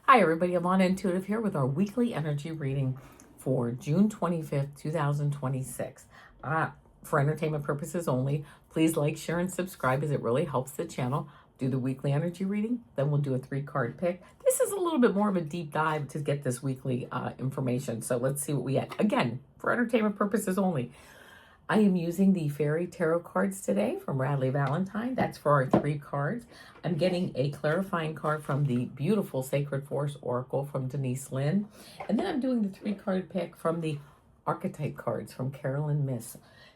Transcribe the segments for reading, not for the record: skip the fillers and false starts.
Hi everybody, Avana Intuitive here with our weekly energy reading for June 25th, 2026. For entertainment purposes only, please like, share, and subscribe as it really helps the channel. Do the weekly energy reading, then we'll do a 3-card pick. This is a little bit more of a deep dive to get this weekly information. So let's see what we get. Again, for entertainment purposes only. I am using the Fairy Tarot cards today from Radleigh Valentine. That's for our 3 cards. I'm getting a clarifying card from the beautiful Sacred Force Oracle from Denise Linn. And then I'm doing the 3-card pick from the Archetype Cards from Carolyn Myss.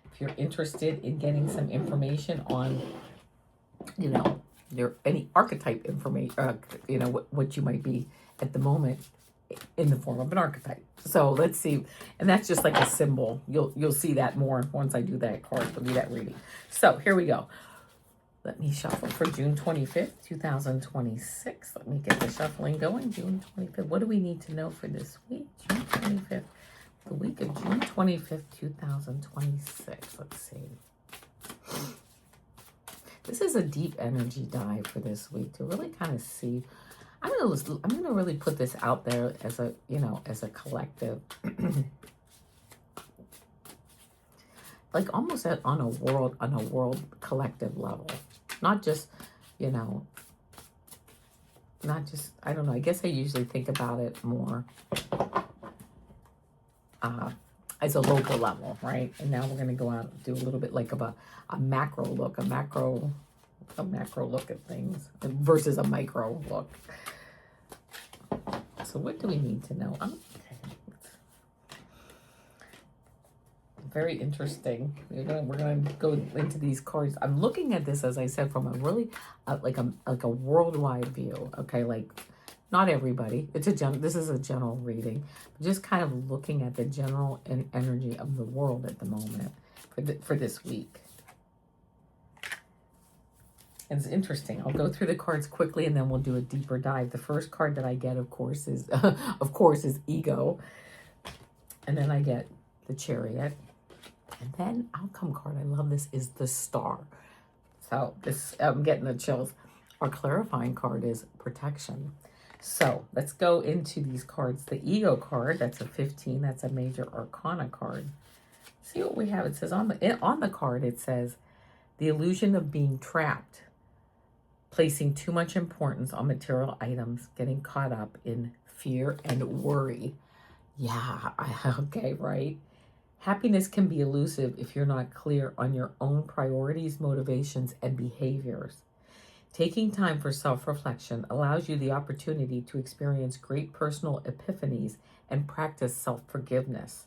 If you're interested in getting some information on, any archetype information, what you might be at the moment in the form of an archetype. So let's see. And that's just like a symbol. You'll see that more once I do that card, do that reading. So here we go. Let me shuffle for June 25th, 2026. Let me get the shuffling going. June 25th. What do we need to know for this week? June 25th. The week of June 25th, 2026. Let's see. This is a deep energy dive for this week to really kind of see. I'm gonna really put this out there as a collective, like almost on a world collective level, not just, I don't know. I guess I usually think about it more as a local level, right? And now we're gonna go out and do a little bit like of a macro look, a macro look at things versus a micro look. So what do we need to know? Okay. Very interesting. We're gonna go into these cards. I'm looking at this, as I said, from a really like a worldwide view. Okay, like not everybody. This is a general reading. Just kind of looking at the general energy of the world at the moment for this week. It's interesting. I'll go through the cards quickly and then we'll do a deeper dive. The first card that I get, of course, is Ego. And then I get the Chariot. And then outcome card, I love this, is the Star. So this, I'm getting the chills. Our clarifying card is Protection. So let's go into these cards. The Ego card, that's a 15. That's a major arcana card. See what we have. It says on the card, it says, the illusion of being trapped. Placing too much importance on material items, getting caught up in fear and worry. Yeah, okay, right? Happiness can be elusive if you're not clear on your own priorities, motivations, and behaviors. Taking time for self-reflection allows you the opportunity to experience great personal epiphanies and practice self-forgiveness.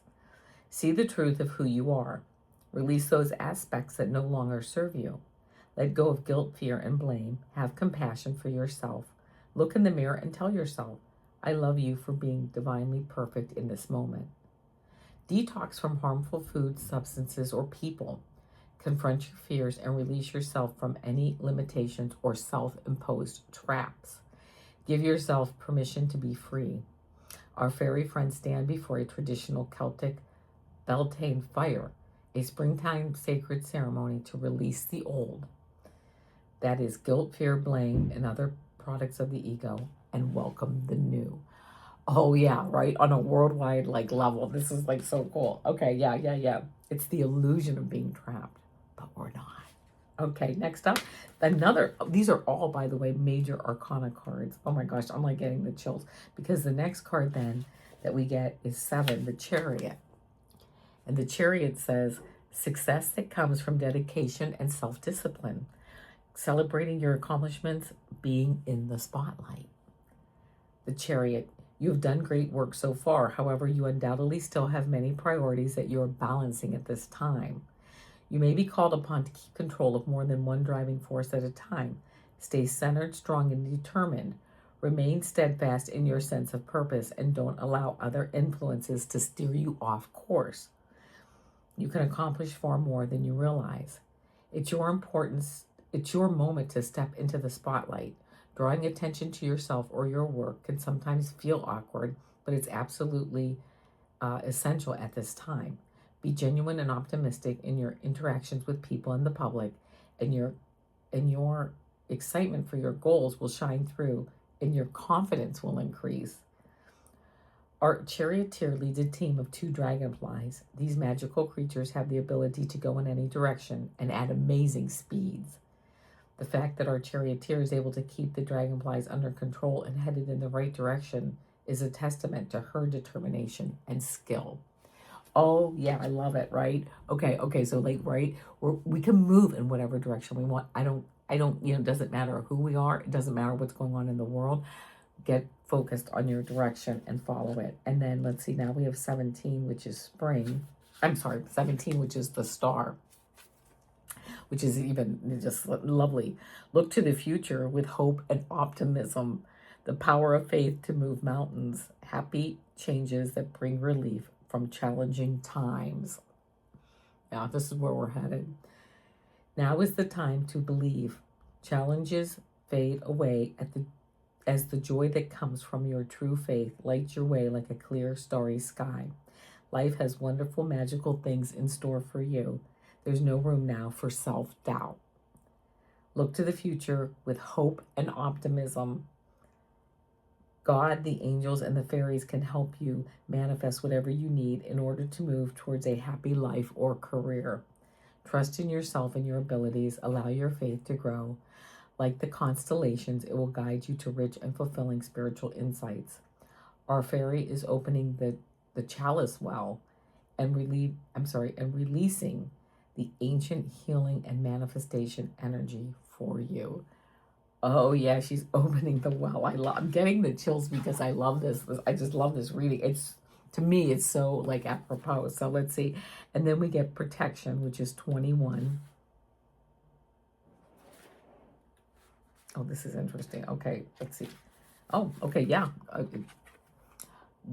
See the truth of who you are. Release those aspects that no longer serve you. Let go of guilt, fear, and blame. Have compassion for yourself. Look in the mirror and tell yourself, I love you for being divinely perfect in this moment. Detox from harmful foods, substances, or people. Confront your fears and release yourself from any limitations or self-imposed traps. Give yourself permission to be free. Our fairy friends stand before a traditional Celtic Beltane fire, a springtime sacred ceremony to release the old. That is guilt, fear, blame, and other products of the ego, and welcome the new. Oh yeah, right? On a worldwide level. This is so cool. Okay, yeah. It's the illusion of being trapped, but we're not. Okay, next up, these are all, by the way, major arcana cards. Oh my gosh, I'm getting the chills because the next card then that we get is 7, the Chariot. And the Chariot says, success that comes from dedication and self-discipline. Celebrating your accomplishments, being in the spotlight. The Chariot, you have done great work so far. However, you undoubtedly still have many priorities that you are balancing at this time. You may be called upon to keep control of more than one driving force at a time. Stay centered, strong, and determined. Remain steadfast in your sense of purpose and don't allow other influences to steer you off course. You can accomplish far more than you realize. It's your moment to step into the spotlight. Drawing attention to yourself or your work can sometimes feel awkward, but it's absolutely essential at this time. Be genuine and optimistic in your interactions with people and the public, and your excitement for your goals will shine through and your confidence will increase. Our charioteer leads a team of 2 dragonflies. These magical creatures have the ability to go in any direction and at amazing speeds. The fact that our charioteer is able to keep the dragonflies under control and headed in the right direction is a testament to her determination and skill. Oh, yeah, I love it, right? Okay, so like, right, we can move in whatever direction we want. I don't, it doesn't matter who we are. It doesn't matter what's going on in the world. Get focused on your direction and follow it. And then let's see, now we have 17, which is spring. I'm sorry, 17, which is the star, which is even just lovely. Look to the future with hope and optimism, the power of faith to move mountains, happy changes that bring relief from challenging times. Now, this is where we're headed. Now is the time to believe. Challenges fade away as the joy that comes from your true faith lights your way like a clear, starry sky. Life has wonderful, magical things in store for you. There's no room now for self-doubt. Look to the future with hope and optimism. God, the angels, and the fairies can help you manifest whatever you need in order to move towards a happy life or career. Trust in yourself and your abilities. Allow your faith to grow. Like the constellations, it will guide you to rich and fulfilling spiritual insights. Our fairy is opening the chalice well and releasing the ancient healing and manifestation energy for you. Oh yeah, she's opening the well. I'm getting the chills because I love this. I just love this reading. To me, it's so like apropos. So let's see. And then we get protection, which is 21. Oh, this is interesting. Okay, let's see. Oh, okay, yeah.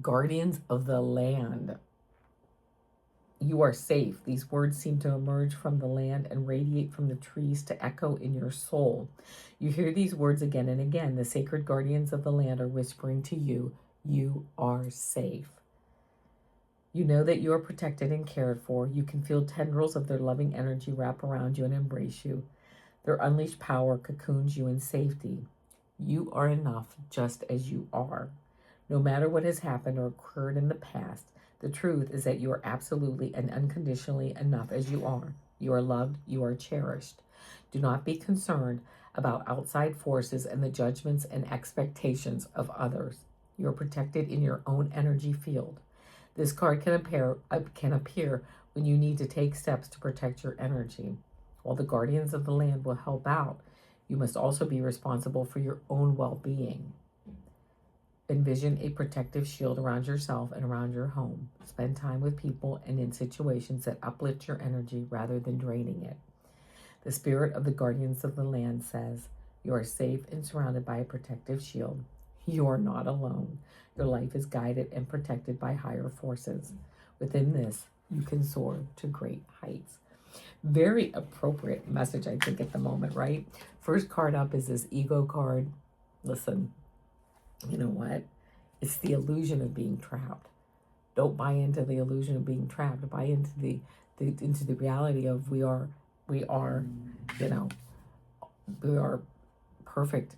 Guardians of the land. You are safe. These words seem to emerge from the land and radiate from the trees to echo in your soul. You hear these words again and again. The sacred guardians of the land are whispering to you, you are safe. You know that you are protected and cared for. You can feel tendrils of their loving energy wrap around you and embrace you. Their unleashed power cocoons you in safety. You are enough just as you are. No matter what has happened or occurred in the past, the truth is that you are absolutely and unconditionally enough as you are. You are loved. You are cherished. Do not be concerned about outside forces and the judgments and expectations of others. You are protected in your own energy field. This card can appear when you need to take steps to protect your energy. While the guardians of the land will help out, you must also be responsible for your own well-being. Envision a protective shield around yourself and around your home. Spend time with people and in situations that uplift your energy rather than draining it. The spirit of the guardians of the land says, you are safe and surrounded by a protective shield. You are not alone. Your life is guided and protected by higher forces. Within this, you can soar to great heights. Very appropriate message, I think, at the moment, right? First card up is this ego card. Listen, you know what? It's the illusion of being trapped. Don't buy into the illusion of being trapped. Buy into the reality of we are perfect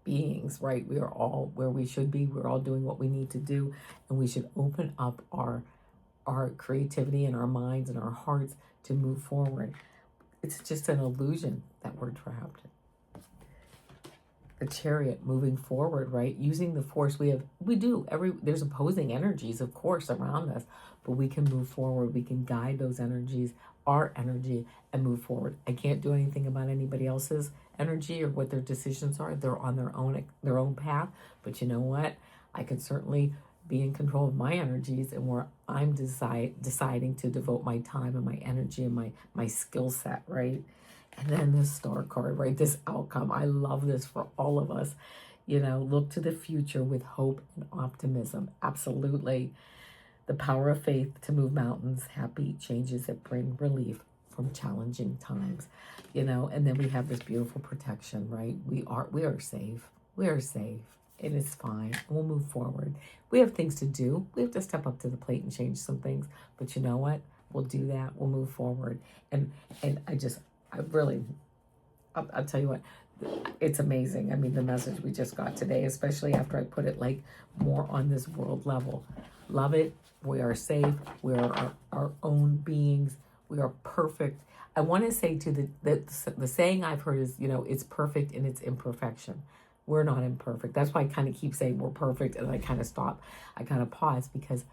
beings, right? We are all where we should be. We're all doing what we need to do, and we should open up our creativity and our minds and our hearts to move forward. It's just an illusion that we're trapped. The Chariot, moving forward, right? Using the force there's opposing energies, of course, around us, but we can move forward. We can guide those energies, our energy, and move forward. I can't do anything about anybody else's energy or what their decisions are. They're on their own path. But you know what? I can certainly be in control of my energies and where I'm deciding to devote my time and my energy and my skill set, right? And then this star card, right? This outcome. I love this for all of us. Look to the future with hope and optimism. Absolutely. The power of faith to move mountains, happy changes that bring relief from challenging times. And then we have this beautiful protection, right? We are safe. We are safe. And it's fine. We'll move forward. We have things to do. We have to step up to the plate and change some things. But you know what? We'll do that. We'll move forward. And I'll tell you what, it's amazing. I mean, the message we just got today, especially after I put it like more on this world level. Love it. We are safe. We are our own beings. We are perfect. I want to say to the saying I've heard is, it's perfect in its imperfection. We're not imperfect. That's why I kind of keep saying we're perfect, and I kind of stop. I kind of pause because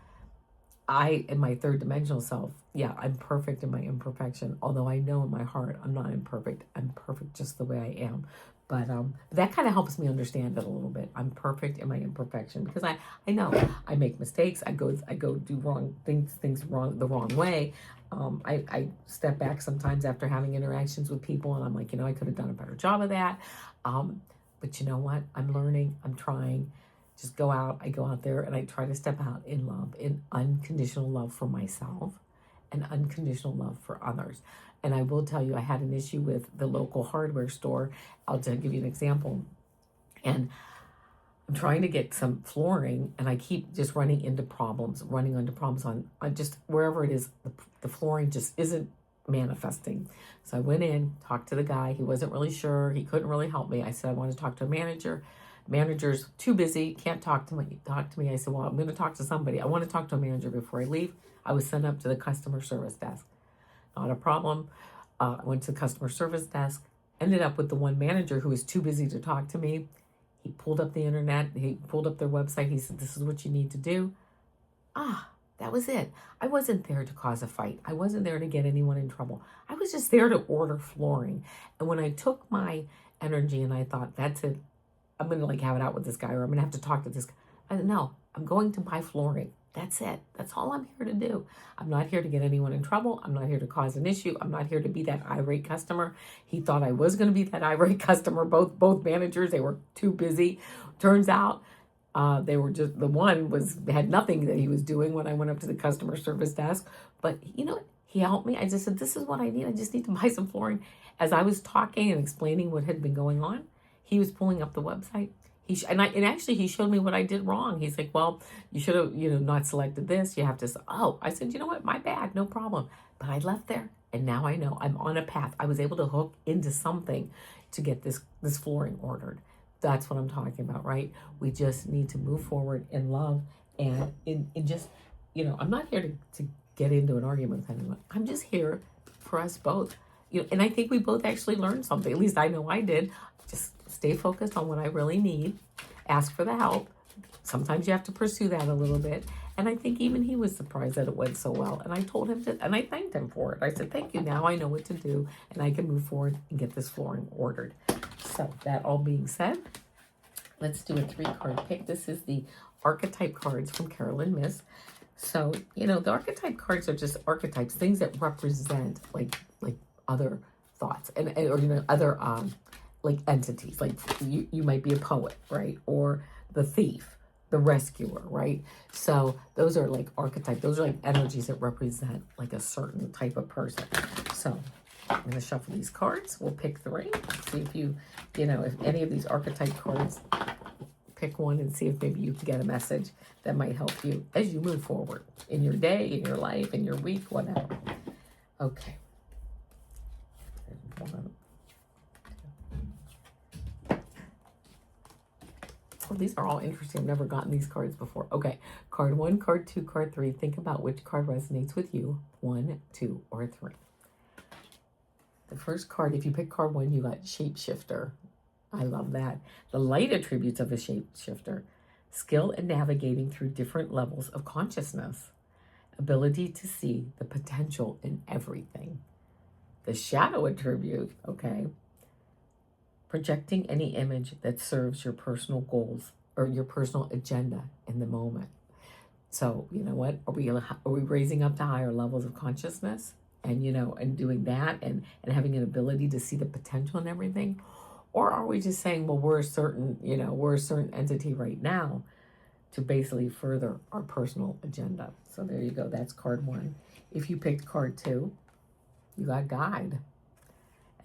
in my third dimensional self, yeah, I'm perfect in my imperfection. Although I know in my heart I'm not imperfect. I'm perfect just the way I am. But that kind of helps me understand it a little bit. I'm perfect in my imperfection because I know I make mistakes. I go do wrong things wrong the wrong way. I step back sometimes after having interactions with people, and I'm like, I could have done a better job of that. But you know what? I'm learning. I'm trying. Just go out. I go out there and I try to step out in love, in unconditional love for myself and unconditional love for others. And I will tell you, I had an issue with the local hardware store. I'll just give you an example. And I'm trying to get some flooring, and I keep just running onto problems on just wherever it is. The flooring just isn't manifesting. So I went in, talked to the guy. He wasn't really sure. He couldn't really help me. I said, I want to talk to a manager. Manager's too busy, can't talk to me. I said, well, I'm going to talk to somebody. I want to talk to a manager before I leave. I was sent up to the customer service desk. Not a problem. I went to the customer service desk, ended up with the one manager who was too busy to talk to me. He pulled up the internet. He pulled up their website. He said, this is what you need to do. That was it. I wasn't there to cause a fight. I wasn't there to get anyone in trouble. I was just there to order flooring. And when I took my energy and I thought, that's it, I'm going to have it out with this guy, or I'm going to have to talk to this guy. I said, no, I'm going to buy flooring. That's it. That's all I'm here to do. I'm not here to get anyone in trouble. I'm not here to cause an issue. I'm not here to be that irate customer. He thought I was going to be that irate customer. Both managers, they were too busy. Turns out they were just, the one had nothing that he was doing when I went up to the customer service desk. But he helped me. I just said, this is what I need. I just need to buy some flooring. As I was talking and explaining what had been going on, he was pulling up the website. Actually he showed me what I did wrong. He's like, well, you should have, not selected this. You have to, I said, you know what? My bad, no problem. But I left there, and now I know I'm on a path. I was able to hook into something to get this flooring ordered. That's what I'm talking about, right? We just need to move forward in love and in just, I'm not here to get into an argument with anyone. I'm just here for us both. And I think we both actually learned something. At least I know I did. Just stay focused on what I really need. Ask for the help. Sometimes you have to pursue that a little bit. And I think even he was surprised that it went so well. And I told him and I thanked him for it. I said, thank you. Now I know what to do, and I can move forward and get this flooring ordered. So that all being said, let's do a 3-card pick. This is the Archetype Cards from Carolyn Myss. So, the Archetype Cards are just archetypes, things that represent like other thoughts and or other like entities. Like you might be a poet, right? Or the thief, the rescuer, right? So those are like archetypes. Those are like energies that represent like a certain type of person. So I'm going to shuffle these cards. We'll pick 3. See if if any of these archetype cards, pick one and see if maybe you can get a message that might help you as you move forward in your day, in your life, in your week, whatever. Okay. 1, 2. Oh, these are all interesting. I've never gotten these cards before. Okay. Card 1, card 2, card 3. Think about which card resonates with you. 1, 2, or 3. The first card, if you pick card 1, you got shapeshifter. I love that. The light attributes of a shapeshifter: skill in navigating through different levels of consciousness, ability to see the potential in everything. The shadow attribute, okay, projecting any image that serves your personal goals or your personal agenda in the moment. So, you know what? Are we raising up to higher levels of consciousness and, and doing that and having an ability to see the potential in everything? Or are we just saying, well, we're a certain entity right now to basically further our personal agenda? So there you go. That's card 1. If you picked card 2, you got guide.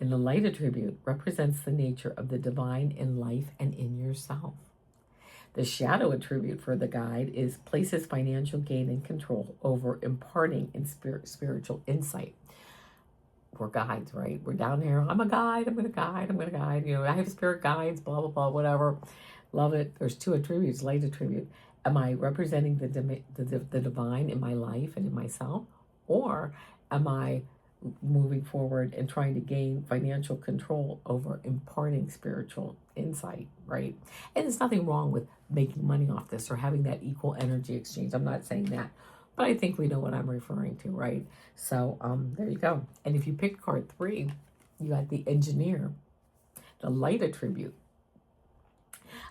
And the light attribute represents the nature of the divine in life and in yourself. The shadow attribute for the guide is places financial gain and control over imparting in spiritual insight. we're guides, right? We're down here. I'm a guide. I'm going to guide. I'm going to guide. You know, I have spirit guides, blah, blah, blah, whatever. Love it. There's 2 attributes, light attribute. Am I representing the divine in my life and in myself? Or am I moving forward and trying to gain financial control over imparting spiritual insight, right? And there's nothing wrong with making money off this or having that equal energy exchange. I'm not saying that, but I think we know what I'm referring to, right? So there you go. And if you picked card 3, you got the engineer, the light attribute.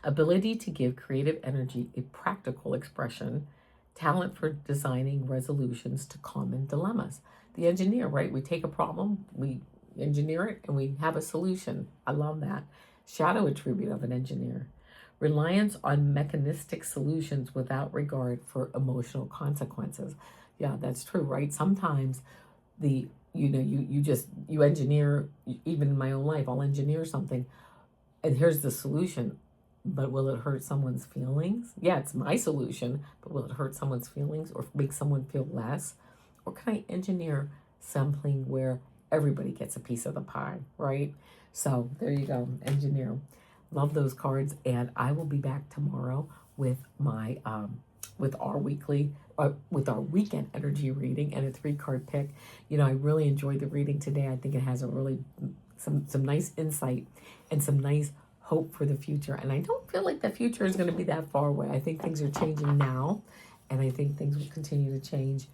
Ability to give creative energy a practical expression, talent for designing resolutions to common dilemmas. The engineer, right? We take a problem, we engineer it, and we have a solution. I love that. Shadow attribute of an engineer. Reliance on mechanistic solutions without regard for emotional consequences. Yeah, that's true, right? Sometimes you engineer, even in my own life, I'll engineer something, and here's the solution. But will it hurt someone's feelings? Yeah, it's my solution, but will it hurt someone's feelings or make someone feel less? Or can I engineer something where everybody gets a piece of the pie, right? So there you go, engineer. Love those cards, and I will be back tomorrow with my with our weekend energy reading and a 3-card pick. You know, I really enjoyed the reading today. I think it has a really some nice insight and some nice hope for the future. And I don't feel like the future is going to be that far away. I think things are changing now, and I think things will continue to change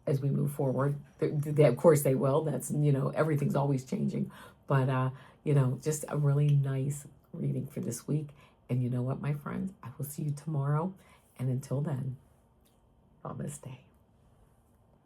as we move forward. Of course they will. That's, you know, everything's always changing. But, you know, just a really nice reading for this week. And you know what, my friends? I will see you tomorrow. And until then, namaste.